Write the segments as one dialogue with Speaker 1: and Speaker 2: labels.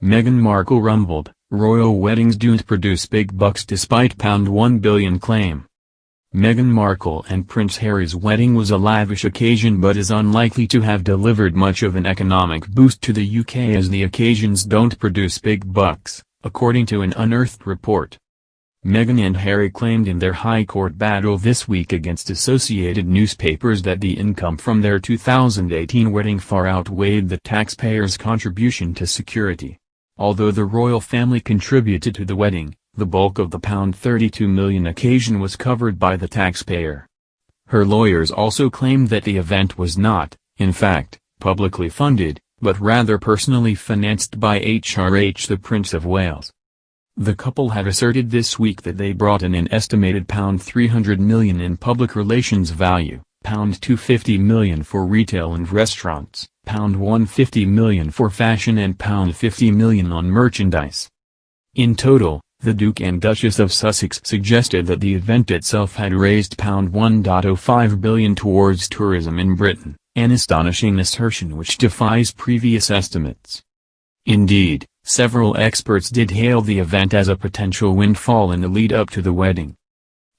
Speaker 1: Meghan Markle rumbled, royal weddings don't produce big bucks despite £1 billion claim. Meghan Markle and Prince Harry's wedding was a lavish occasion but is unlikely to have delivered much of an economic boost to the UK as the occasions don't produce big bucks, according to an unearthed report. Meghan and Harry claimed in their High Court battle this week against Associated Newspapers that the income from their 2018 wedding far outweighed the taxpayers' contribution to security. Although the royal family contributed to the wedding, the bulk of the £32 million occasion was covered by the taxpayer. Her lawyers also claimed that the event was not, in fact, publicly funded, but rather personally financed by HRH the Prince of Wales. The couple had asserted this week that they brought in an estimated £300 million in public relations value, £250 million for retail and restaurants, £150 million for fashion and £50 million on merchandise. In total, the Duke and Duchess of Sussex suggested that the event itself had raised £1.05 billion towards tourism in Britain, an astonishing assertion which defies previous estimates. Indeed, several experts did hail the event as a potential windfall in the lead-up to the wedding.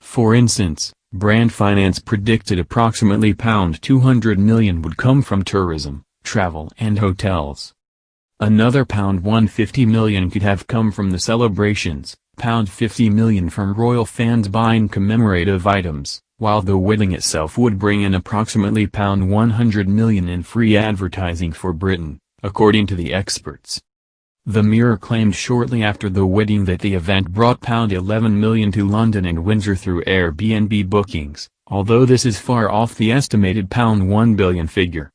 Speaker 1: For instance, Brand Finance predicted approximately £200 million would come from tourism, travel and hotels. Another £150 million could have come from the celebrations, £50 million from royal fans buying commemorative items, while the wedding itself would bring in approximately £100 million in free advertising for Britain, according to the experts. The Mirror claimed shortly after the wedding that the event brought £11 million to London and Windsor through Airbnb bookings, although this is far off the estimated £1 billion figure.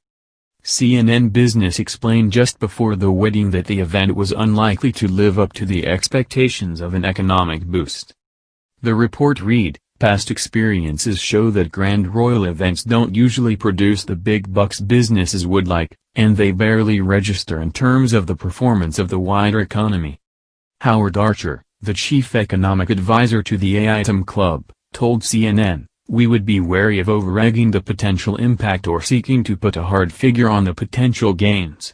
Speaker 1: CNN Business explained just before the wedding that the event was unlikely to live up to the expectations of an economic boost. The report read, "Past experiences show that grand royal events don't usually produce the big bucks businesses would like, and they barely register in terms of the performance of the wider economy." Howard Archer, the chief economic advisor to the A-Item Club, told CNN, "We would be wary of over-egging the potential impact or seeking to put a hard figure on the potential gains.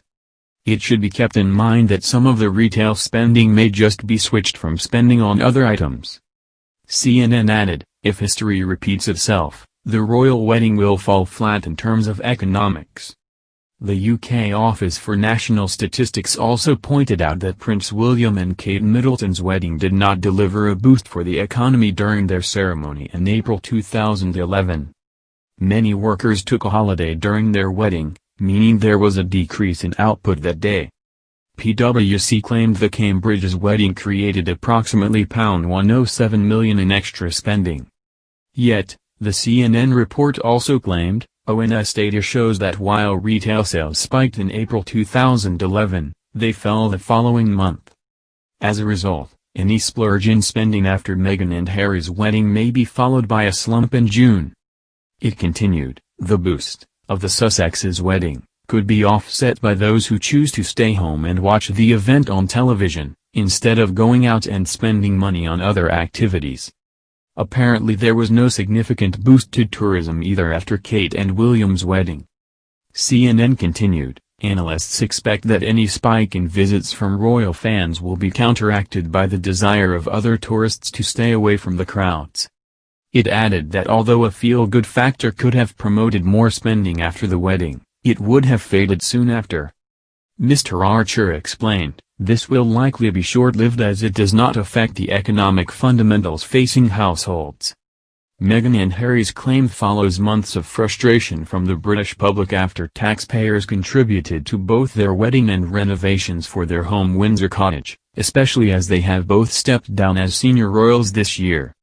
Speaker 1: It should be kept in mind that some of the retail spending may just be switched from spending on other items." CNN added, "If history repeats itself, the royal wedding will fall flat in terms of economics." The UK Office for National Statistics also pointed out that Prince William and Kate Middleton's wedding did not deliver a boost for the economy during their ceremony in April 2011. Many workers took a holiday during their wedding, meaning there was a decrease in output that day. PwC claimed the Cambridge's wedding created approximately £107 million in extra spending. Yet, the CNN report also claimed, ONS data shows that while retail sales spiked in April 2011, they fell the following month. As a result, any splurge in spending after Meghan and Harry's wedding may be followed by a slump in June. It continued, "The boost of the Sussexes' wedding could be offset by those who choose to stay home and watch the event on television, instead of going out and spending money on other activities." Apparently there was no significant boost to tourism either after Kate and William's wedding. CNN continued, "Analysts expect that any spike in visits from royal fans will be counteracted by the desire of other tourists to stay away from the crowds." It added that although a feel-good factor could have promoted more spending after the wedding, it would have faded soon after. Mr. Archer explained, "This will likely be short-lived as it does not affect the economic fundamentals facing households." Meghan and Harry's claim follows months of frustration from the British public after taxpayers contributed to both their wedding and renovations for their home Windsor cottage, especially as they have both stepped down as senior royals this year.